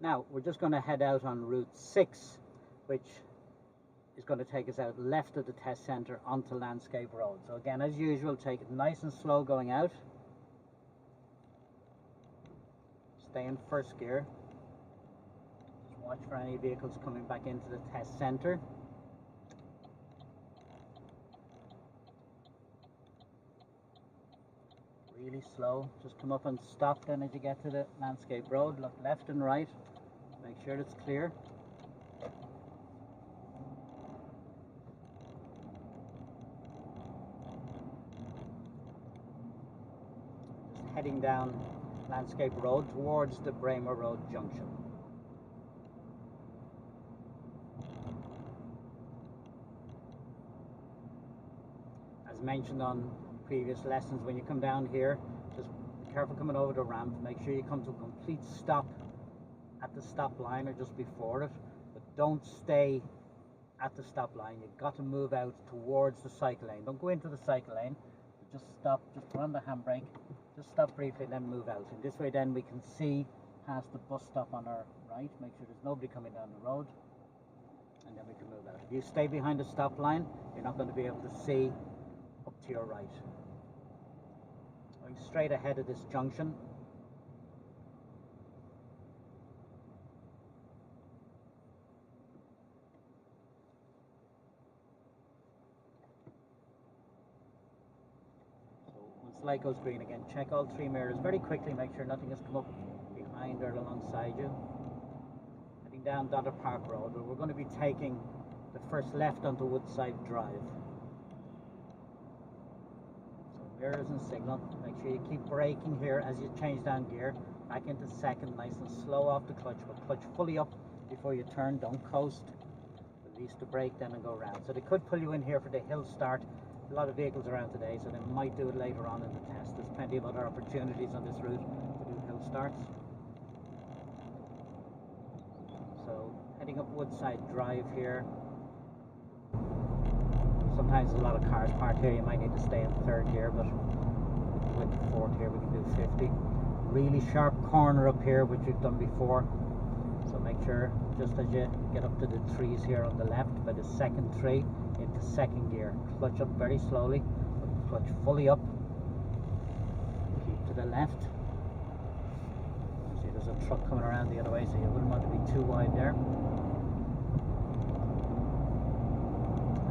Now we're just going to head out on Route 6, which is going to take us out left of the test centre onto Landscape Road. So again, as usual, take it nice and slow going out. Stay in first gear. Just watch for any vehicles coming back into the test centre. Really slow. Just come up and stop then as you get to the Landscape Road. Look left and right. Make sure it's clear. Just heading down Landscape Road towards the Braemar Road junction. As mentioned on previous lessons, when you come down here, just be careful coming over the ramp. Make sure you come to a complete stop at the stop line or just before it, but don't stay at the stop line. You've got to move out towards the cycle lane. Don't go into the cycle lane, just stop, just put on the handbrake, just stop briefly and then move out. And this way then we can see past the bus stop on our right, make sure there's nobody coming down the road, and then we can move out. If you stay behind the stop line, you're not going to be able to see up to your right. Going straight ahead of this junction. Once the light goes green again, check all three mirrors very quickly, make sure nothing has come up behind or alongside you. Heading down Dodder Park Road, where we're going to be taking the first left onto Woodside Drive. So mirrors and signal, make sure you keep braking here as you change down gear, back into second, nice and slow off the clutch, but clutch fully up before you turn, don't coast, release the brake then and go around. So they could pull you in here for the hill start. A lot of vehicles around today, so they might do it later on in the test. There's plenty of other opportunities on this route to do hill starts. So heading up Woodside Drive here. Sometimes there's a lot of cars parked here. You might need to stay in third gear, but with the fourth here we can do 50. Really sharp corner up here, which we've done before. So make sure just as you get up to the trees here on the left, by the second tree, into second gear, clutch up very slowly, clutch fully up, keep to the left. See, there's a truck coming around the other way, so you wouldn't want to be too wide there.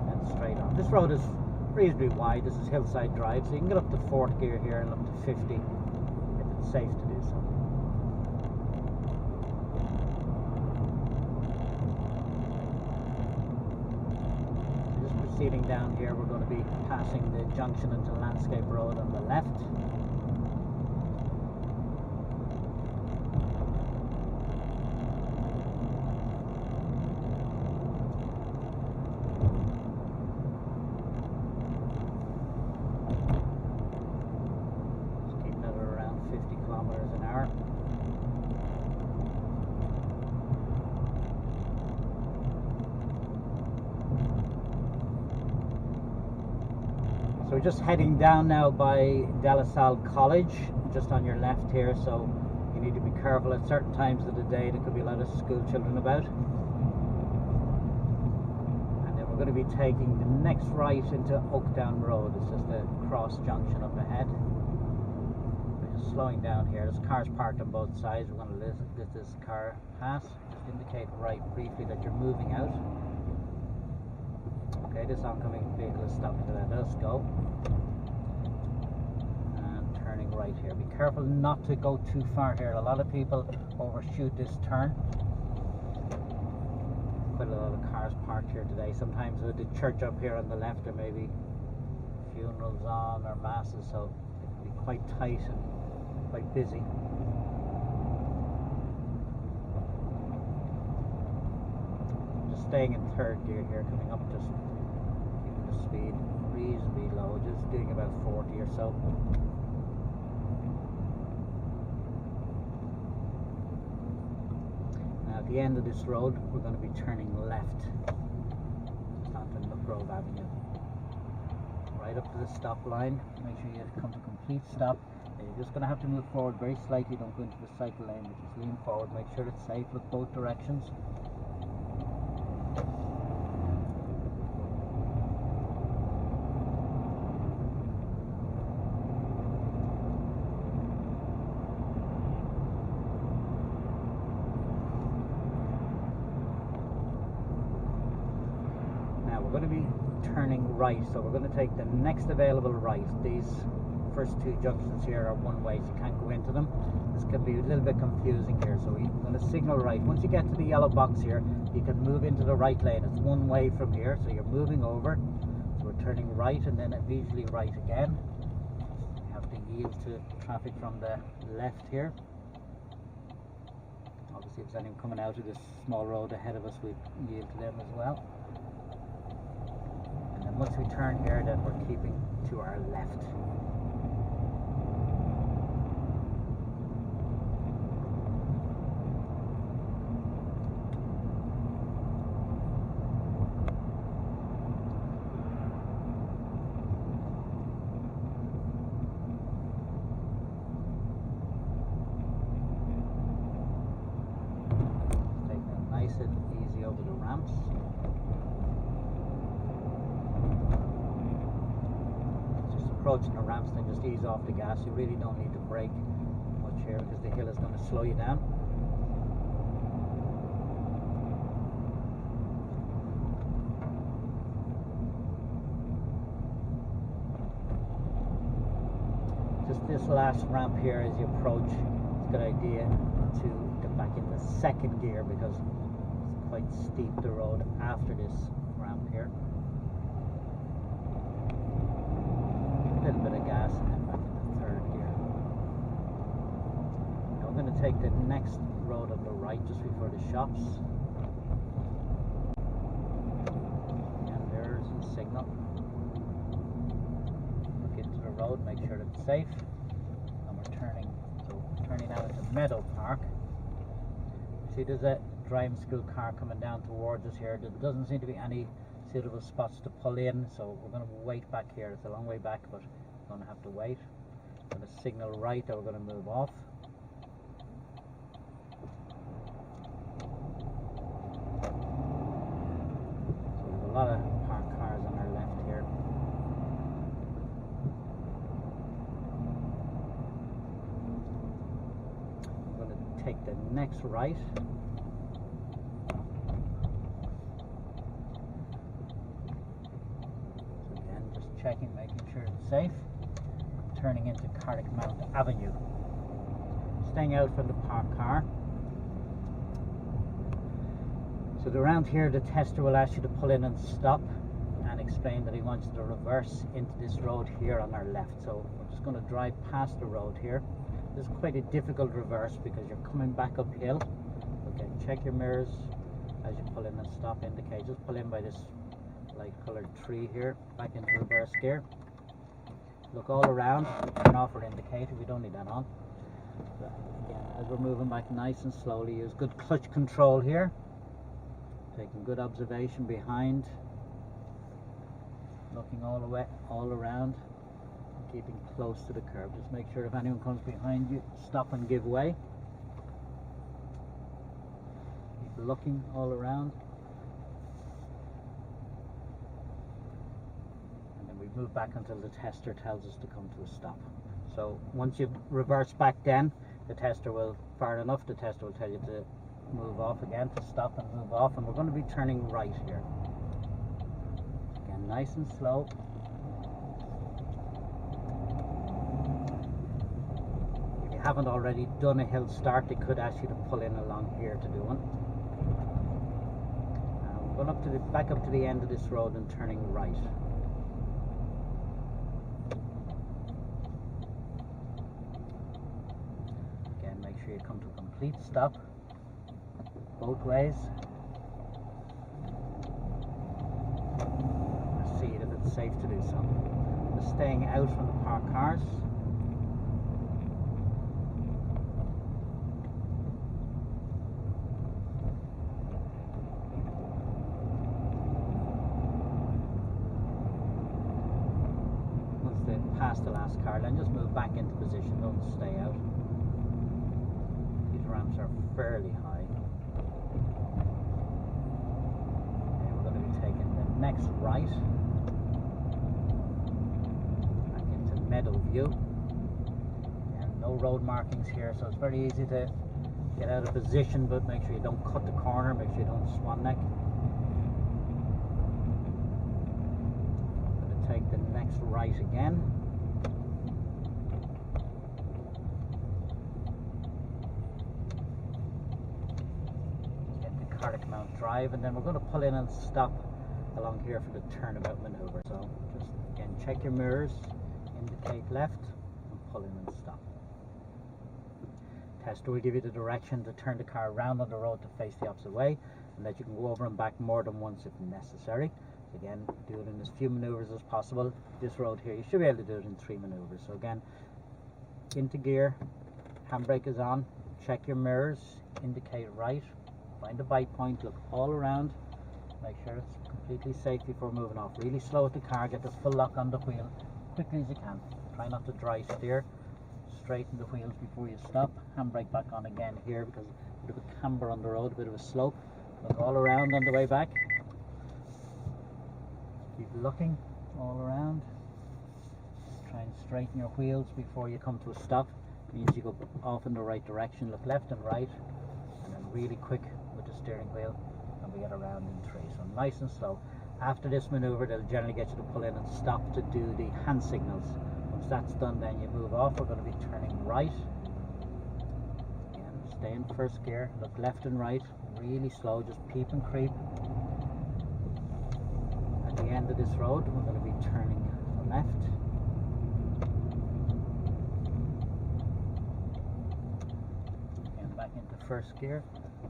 And then straight on. This road is reasonably wide. This is Hillside Drive, so you can get up to fourth gear here and up to 50 if it's safe to do so. Proceeding down here, we're going to be passing the junction into Landscape Road on the left. Just keep that at around 50 kilometers an hour. So we're just heading down now by De La Salle College, just on your left here, so you need to be careful at certain times of the day. There could be a lot of school children about. And then we're going to be taking the next right into Oakdown Road. It's just a cross junction up ahead. We're just slowing down here. There's cars parked on both sides. We're going to let this car pass. Just indicate right briefly that you're moving out. Okay, this oncoming vehicle is stopping to let us go. And turning right here. Be careful not to go too far here. A lot of people overshoot this turn. Quite a lot of cars parked here today. Sometimes with the church up here on the left, there may be funerals on or masses, so it can be quite tight and quite busy. Just staying in third gear here, coming up, just keeping the speed reasonably low, just doing about 40 or so. Now at the end of this road, we're going to be turning left onto Grove Avenue. Right up to the stop line. Make sure you come to a complete stop. You're just going to have to move forward very slightly, don't go into the cycle lane, but just lean forward, make sure it's safe, look both directions. Now we're going to be turning right, so we're going to take the next available right. These first two junctions here are one way, so you can't go into them. This can be a little bit confusing here, so we're going to signal right. Once you get to the yellow box here, you can move into the right lane. It's one way from here, so you're moving over. So we're turning right and then immediately right again. We have to yield to traffic from the left here. Obviously, if there's anyone coming out of this small road ahead of us, we yield to them as well. And then once we turn here, then we're keeping to our left. Easy over the ramps. Just approaching the ramps, then just ease off the gas. You really don't need to brake much here because the hill is going to slow you down. Just this last ramp here as you approach, it's a good idea to get back into second gear because quite steep the road after this ramp here. A little bit of gas and then back into third gear. Now we're going to take the next road on the right just before the shops. And there's the signal. Look into the road, make sure it's safe. And we're turning, so we're turning now into Meadow Park. See, there's a driving school car coming down towards us here. There doesn't seem to be any suitable spots to pull in, so we're going to wait back here. It's a long way back, but we're going to have to wait. We're going to signal right that we're going to move off. So there's a lot of parked cars on our left here. We're going to take the next right. Checking, making sure it's safe. Turning into Carrick Mount Avenue. Staying out from the parked car. So around here the tester will ask you to pull in and stop and explain that he wants you to reverse into this road here on our left. So we're just going to drive past the road here. This is quite a difficult reverse because you're coming back uphill. Okay, check your mirrors as you pull in and stop indicate. Just pull in by this light coloured tree here, back into reverse gear. Look all around, turn off our indicator, we don't need that on. But again, as we're moving back nice and slowly, use good clutch control here. Taking good observation behind. Looking all the way, all around. And keeping close to the curb. Just make sure if anyone comes behind you, stop and give way. Keep looking all around. Move back until the tester tells us to come to a stop. So once you reverse back then, the tester will, far enough, the tester will tell you to move off again, to stop and move off, and we're going to be turning right here. Again, nice and slow. If you haven't already done a hill start, they could ask you to pull in along here to do one. We're going up to back up to the end of this road and turning right. You come to a complete stop both ways. See if it's safe to do so. Just staying out from the parked cars. Once they past the last car, then just move back into position, don't stay out. These ramps are fairly high. Okay, we're going to be taking the next right back into meadow view. And no road markings here, so it's very easy to get out of position, but make sure you don't cut the corner, make sure you don't swan neck. I'm going to take the next right again. Get the Cardiff Mount Drive, and then we're going to pull in and stop along here for the turnabout manoeuvre. So just again, check your mirrors, indicate left, and pull in and stop. Tester will give you the direction to turn the car around on the road to face the opposite way, and that you can go over and back more than once if necessary. So again, do it in as few maneuvers as possible. This road here, you should be able to do it in 3 maneuvers. So again, into gear, handbrake is on, check your mirrors, indicate right, find the bite point, look all around, make sure it's completely safe before moving off. Really slow with the car, get the full lock on the wheel quickly as you can. Try not to dry steer. Straighten the wheels before you stop. Handbrake back on again here because a bit of a camber on the road, a bit of a slope. Look all around on the way back. Keep looking all around. Try and straighten your wheels before you come to a stop. It means you go off in the right direction. Look left and right, and then really quick with the steering wheel, and we get around in 3. So nice and slow. After this maneuver, they'll generally get you to pull in and stop to do the hand signals. Once that's done, then you move off. We're going to be turning right. Again, stay in first gear, look left and right, really slow, just peep and creep. At the end of this road, we're going to be turning left. Again, back into first gear,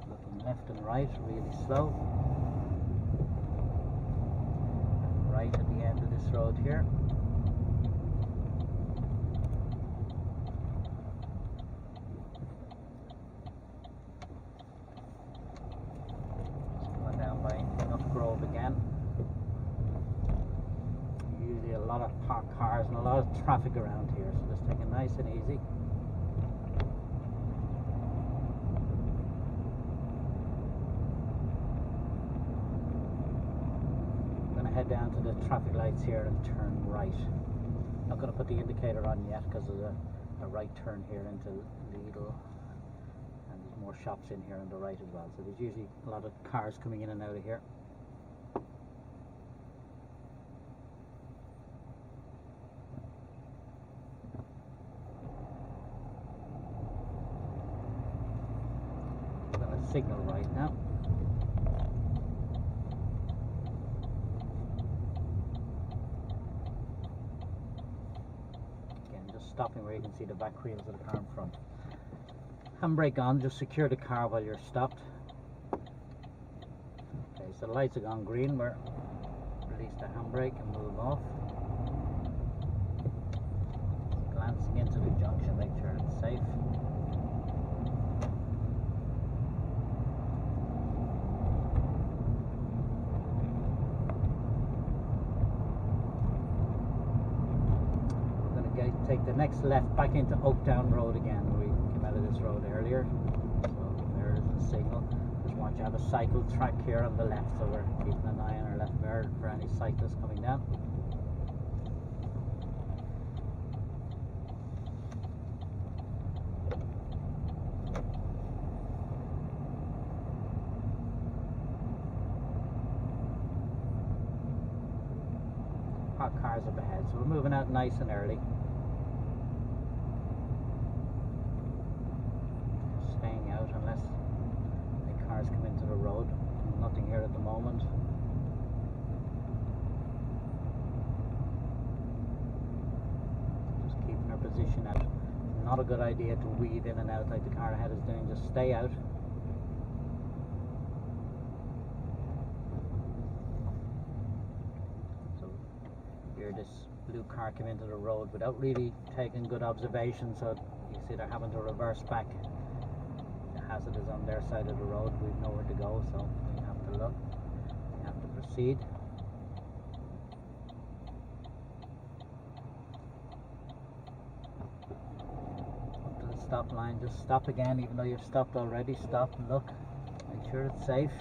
looking left and right, really slow. And right at the end of this road here. Again, usually a lot of parked cars and a lot of traffic around here, so just take it nice and easy. I'm going to head down to the traffic lights here and turn right. Not going to put the indicator on yet because there's a right turn here into Lidl, and there's more shops in here on the right as well, so there's usually a lot of cars coming in and out of here. Signal right now. Again, just stopping where you can see the back wheels of the car in front. Handbrake on, just secure the car while you're stopped. Okay, so the lights have gone green. We're release the handbrake and move off. Glancing into the junction, make sure it's safe. Take the next left back into Oaktown Road again. We came out of this road earlier, so there is the signal. Just want you to have a cycle track here on the left, so we're keeping an eye on our left mirror for any cyclists coming down. Hot cars up ahead, so we're moving out nice and early. Unless the cars come into the road. Nothing here at the moment. Just keeping our position out. Not a good idea to weave in and out like the car ahead is doing. Just stay out. So here this blue car came into the road without really taking good observation, so you see they're having to reverse back. Hazard is on their side of the road. We've nowhere to go, so we have to look. We have to proceed. stop line, just stop again, even though you've stopped already. Stop, look, make sure it's safe.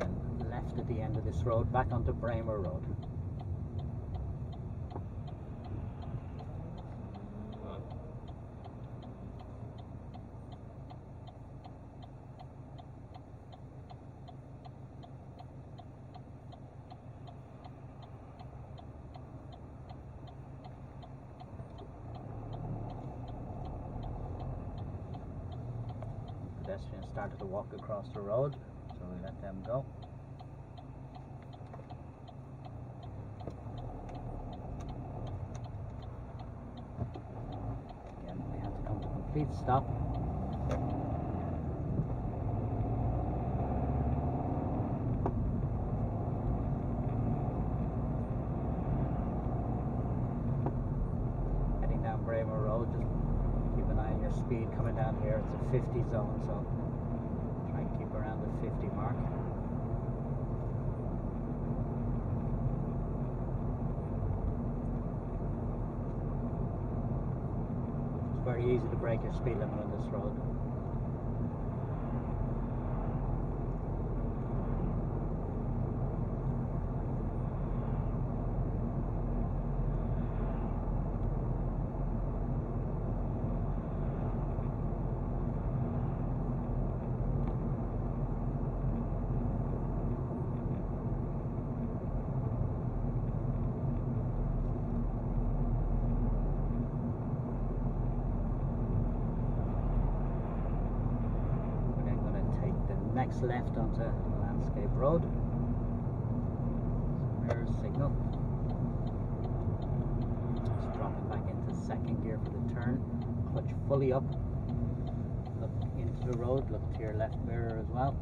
And then left at the end of this road, back onto Bramer Road. Pedestrians started to walk across the road, so we let them go. Again, we have to come to complete stop. Heading down Bramer Road, just keep an eye on your speed coming down here. It's a 50 zone, so try and keep around the 50 mark. It's very easy to break your speed limit on this road. Next left onto Landscape Road. Mirror signal. Just drop it back into second gear for the turn. Clutch fully up. Look into the road. Look to your left mirror as well.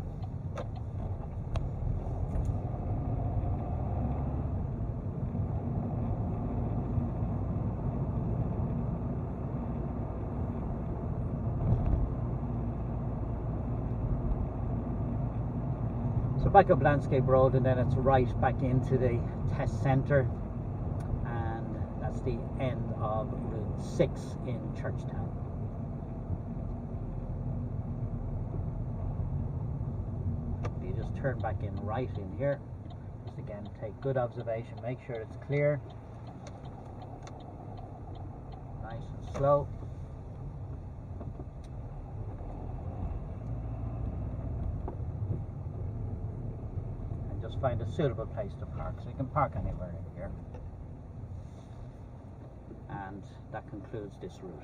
So back up Landscape Road, and then it's right back into the test centre, and that's the end of Route 6 in Churchtown. You just turn back in right in here. Just again, take good observation, make sure it's clear. Nice and slow. Find a suitable place to park, so you can park anywhere in here. And that concludes this route.